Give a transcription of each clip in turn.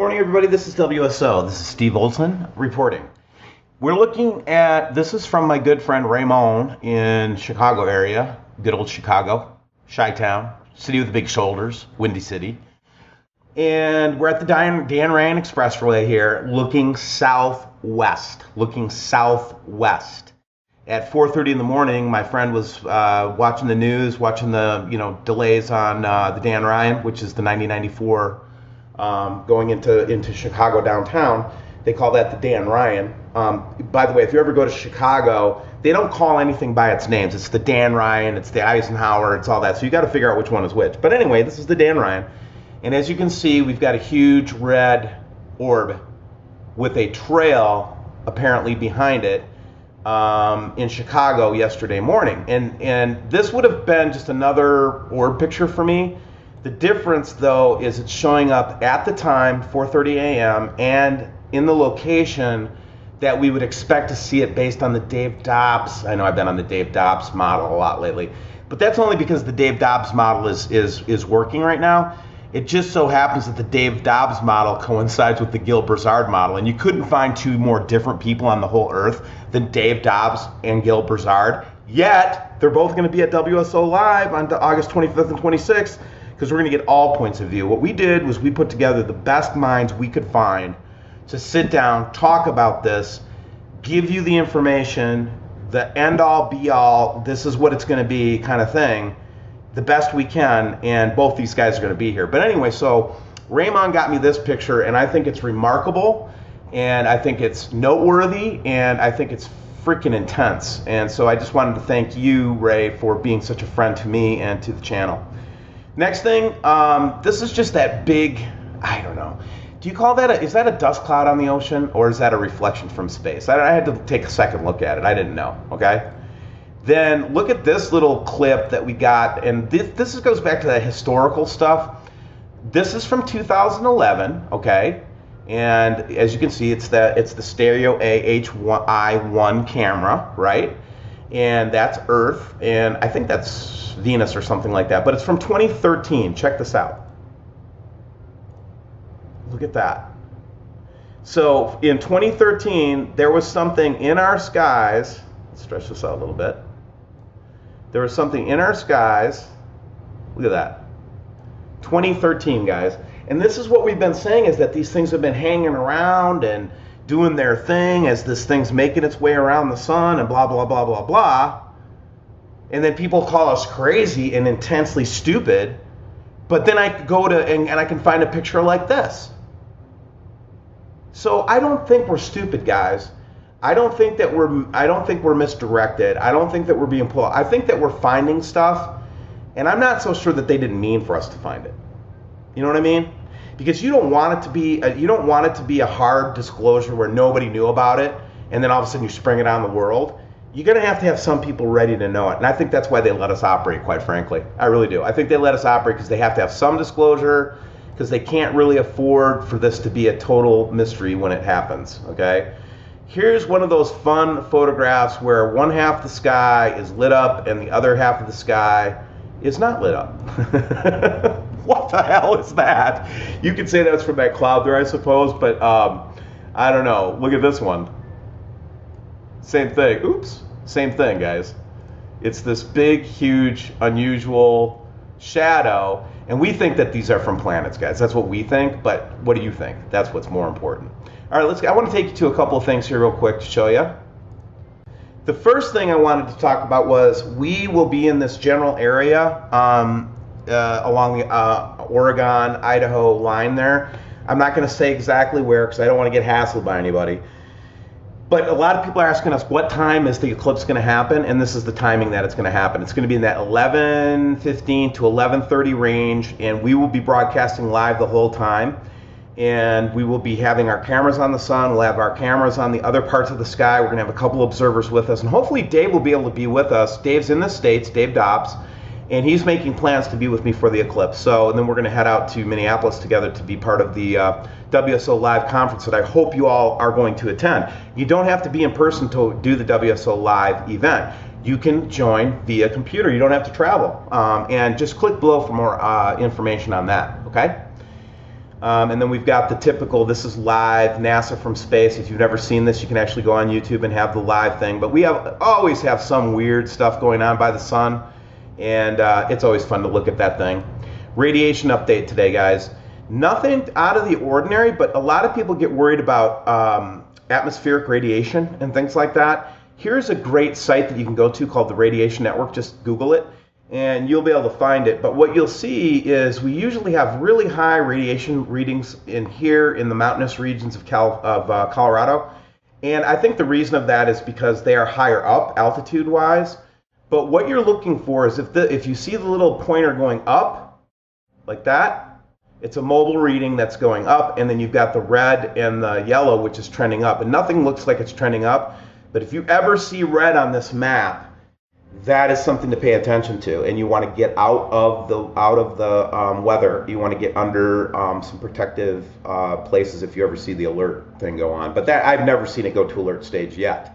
Morning, everybody. This is WSO. This is Steve Olson reporting. We're looking at, this is from my good friend Raymond in Chicago area, good old Chicago, Chi-Town, city with the big shoulders, Windy City. And we're at the Dan Ryan Expressway here, looking southwest. At 4:30 in the morning, my friend was watching the news, watching the delays on the Dan Ryan, which is the 9094 going into Chicago downtown. They call that the Dan Ryan. By the way, if you ever go to Chicago, they don't call anything by its names. It's the Dan Ryan, it's the Eisenhower, it's all that. So you got to figure out which one is which. But anyway, this is the Dan Ryan. And as you can see, we've got a huge red orb with a trail apparently behind it in Chicago yesterday morning. And this would have been just another orb picture for me. The difference, though, is it's showing up at the time, 4:30 a.m., and in the location that we would expect to see it based on the Dave Dobbs. I know I've been on the Dave Dobbs model a lot lately, but that's only because the Dave Dobbs model is working right now. It just so happens that the Dave Dobbs model coincides with the Gil Broussard model, and you couldn't find two more different people on the whole earth than Dave Dobbs and Gil Broussard. Yet, they're both going to be at WSO Live on August 25th and 26th, because we're going to get all points of view. What we did was we put together the best minds we could find to sit down, talk about this, give you the information, the end-all, be-all, this is what it's going to be kind of thing, the best we can, and both these guys are going to be here. But anyway, so Raymond got me this picture, and I think it's remarkable, and I think it's noteworthy, and I think it's freaking intense. And so I just wanted to thank you, Ray, for being such a friend to me and to the channel. Next thing, this is just that big, I don't know. Do you call that, is that a dust cloud on the ocean, or is that a reflection from space? I had to take a second look at it. I didn't know, okay? Then look at this little clip that we got, and this goes back to that historical stuff. This is from 2011, okay? And as you can see, it's the stereo AHI-1 camera, right? And that's Earth, and I think that's Venus or something like that, but it's from 2013. Check this out. Look at that. So in 2013, there was something in our skies. Let's stretch this out a little bit. There was something in our skies. Look at that. 2013, guys. And this is what we've been saying, is that these things have been hanging around and doing their thing as this thing's making its way around the sun and blah, blah, blah, blah, blah. And then people call us crazy and intensely stupid. But then I go to, and I can find a picture like this. So I don't think we're stupid, guys. I don't think we're misdirected. I don't think that we're being pulled. I think that we're finding stuff, and I'm not so sure that they didn't mean for us to find it. You know what I mean? Because you don't want it to be a hard disclosure where nobody knew about it, and then all of a sudden you spring it on the world. You're going to have some people ready to know it, and I think that's why they let us operate, quite frankly. I really do. I think they let us operate because they have to have some disclosure, because they can't really afford for this to be a total mystery when it happens, okay? Here's one of those fun photographs where one half of the sky is lit up and the other half of the sky is not lit up. What the hell is that? You could say that's from that cloud there, I suppose, but I don't know. Look at this one. Same thing. Oops. Same thing, guys. It's this big, huge, unusual shadow, and we think that these are from planets, guys. That's what we think, but what do you think? That's what's more important. All right, I want to take you to a couple of things here real quick to show you. The first thing I wanted to talk about was we will be in this general area along the Oregon, Idaho line there. I'm not going to say exactly where because I don't want to get hassled by anybody. But a lot of people are asking us what time is the eclipse going to happen, and this is the timing that it's going to happen. It's going to be in that 11:15 to 11:30 range, and we will be broadcasting live the whole time. And we will be having our cameras on the sun. We'll have our cameras on the other parts of the sky. We're going to have a couple observers with us, and hopefully Dave will be able to be with us. Dave's in the States, Dave Dobbs, and he's making plans to be with me for the eclipse. So, and then we're going to head out to Minneapolis together to be part of the WSO Live conference that I hope you all are going to attend. You don't have to be in person to do the WSO Live event. You can join via computer. You don't have to travel. And just click below for more information on that, okay? And then we've got the typical, this is live, NASA from space. If you've never seen this, you can actually go on YouTube and have the live thing. But we always have some weird stuff going on by the sun, and it's always fun to look at that thing. Radiation update today, guys. Nothing out of the ordinary, but a lot of people get worried about atmospheric radiation and things like that. Here's a great site that you can go to called the Radiation Network. Just Google it, and you'll be able to find it. But what you'll see is we usually have really high radiation readings in here in the mountainous regions of Colorado. And I think the reason of that is because they are higher up altitude-wise. But what you're looking for is if you see the little pointer going up, like that, it's a mobile reading that's going up, and then you've got the red and the yellow, which is trending up. And nothing looks like it's trending up, but if you ever see red on this map, that is something to pay attention to, and you want to get out of the weather. You want to get under some protective places if you ever see the alert thing go on. But that I've never seen it go to alert stage yet.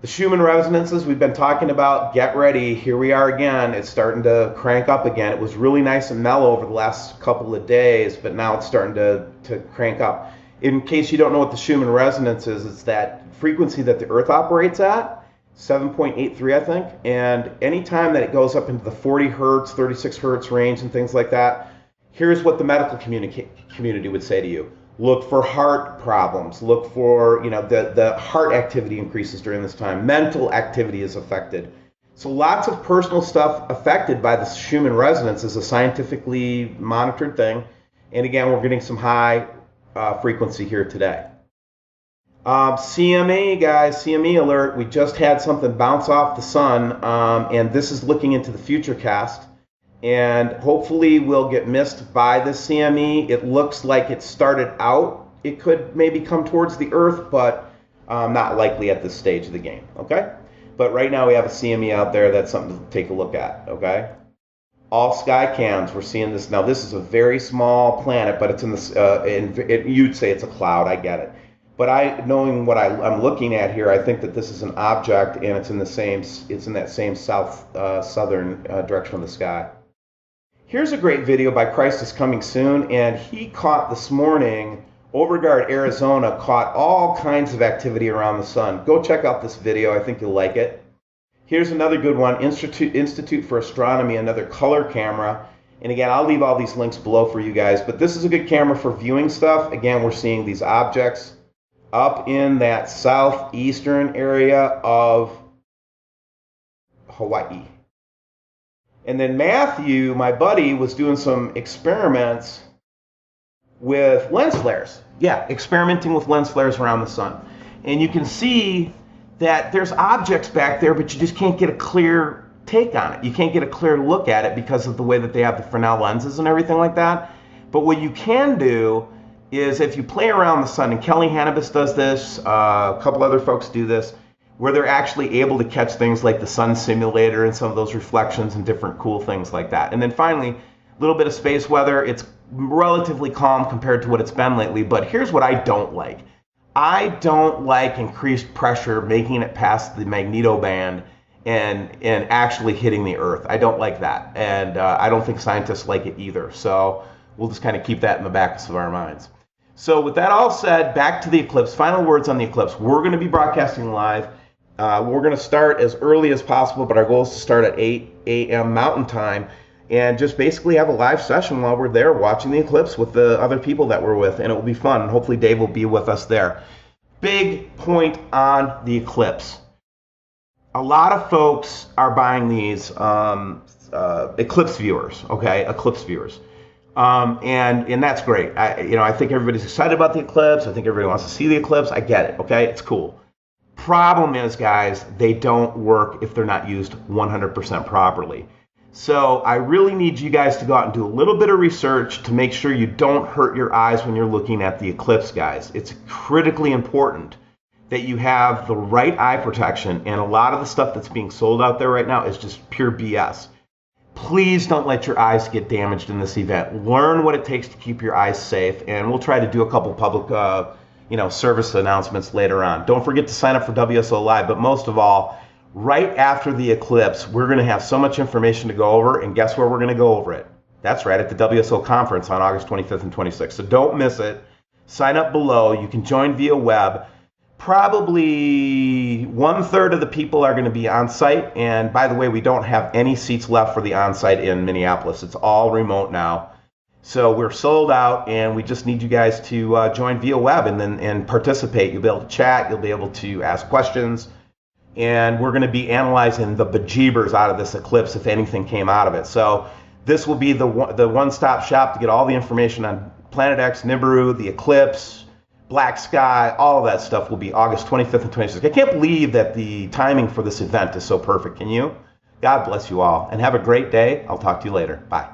The Schumann resonances we've been talking about, get ready, here we are again. It's starting to crank up again. It was really nice and mellow over the last couple of days, but now it's starting to crank up. In case you don't know what the Schumann resonance is, it's that frequency that the Earth operates at, 7.83 I think, and anytime that it goes up into the 40 hertz, 36 hertz range and things like that, here's what the medical community would say to you. Look for heart problems. Look for, the heart activity increases during this time. Mental activity is affected. So lots of personal stuff affected by the Schumann resonance is a scientifically monitored thing. And again, we're getting some high frequency here today. CME, guys, CME alert. We just had something bounce off the sun, and this is looking into the future cast. And hopefully we'll get missed by this CME. It looks like it started out. It could maybe come towards the Earth, but not likely at this stage of the game, okay? But right now we have a CME out there. That's something to take a look at, okay? All sky cams, we're seeing this. Now this is a very small planet, but it's in this, you'd say it's a cloud, I get it. But knowing what I'm looking at here, I think that this is an object, and it's in that same southern direction of the sky. Here's a great video by Christ is Coming Soon, and he caught this morning, Overguard, Arizona, caught all kinds of activity around the sun. Go check out this video. I think you'll like it. Here's another good one, Institute for Astronomy, another color camera. And again, I'll leave all these links below for you guys, but this is a good camera for viewing stuff. Again, we're seeing these objects up in that southeastern area of Hawaii. And then Matthew, my buddy, was doing some experiments with lens flares. Yeah, experimenting with lens flares around the sun. And you can see that there's objects back there, but you just can't get a clear take on it. You can't get a clear look at it because of the way that they have the Fresnel lenses and everything like that. But what you can do is if you play around the sun, and Kelly Hannibus does this, a couple other folks do this, where they're actually able to catch things like the sun simulator and some of those reflections and different cool things like that. And then finally, a little bit of space weather. It's relatively calm compared to what it's been lately, but here's what I don't like. I don't like increased pressure making it past the magnetoband and actually hitting the Earth. I don't like that, and I don't think scientists like it either. So we'll just kind of keep that in the backs of our minds. So with that all said, back to the eclipse. Final words on the eclipse. We're going to be broadcasting live. We're going to start as early as possible, but our goal is to start at 8 a.m. Mountain Time and just basically have a live session while we're there watching the eclipse with the other people that we're with, and it will be fun. Hopefully Dave will be with us there. Big point on the eclipse. A lot of folks are buying these eclipse viewers, okay? Eclipse viewers. And that's great. I think everybody's excited about the eclipse. I think everybody wants to see the eclipse. I get it, okay? It's cool. Problem is, guys, they don't work if they're not used 100% properly. So I really need you guys to go out and do a little bit of research to make sure you don't hurt your eyes when you're looking at the eclipse, guys. It's critically important that you have the right eye protection, and a lot of the stuff that's being sold out there right now is just pure BS. Please don't let your eyes get damaged in this event. Learn what it takes to keep your eyes safe, and we'll try to do a couple public service announcements later on. Don't forget to sign up for WSO Live, but most of all, right after the eclipse, we're going to have so much information to go over, and guess where we're going to go over it? That's right, at the WSO conference on August 25th and 26th. So don't miss it. Sign up below. You can join via web. Probably 1/3 of the people are going to be on site. And by the way, we don't have any seats left for the on site in Minneapolis. It's all remote now. So we're sold out, and we just need you guys to join via web and participate. You'll be able to chat. You'll be able to ask questions. And we're going to be analyzing the bejeebers out of this eclipse if anything came out of it. So this will be the one-stop shop to get all the information on Planet X, Nibiru, the eclipse, black sky, all of that stuff will be August 25th and 26th. I can't believe that the timing for this event is so perfect. Can you? God bless you all, and have a great day. I'll talk to you later. Bye.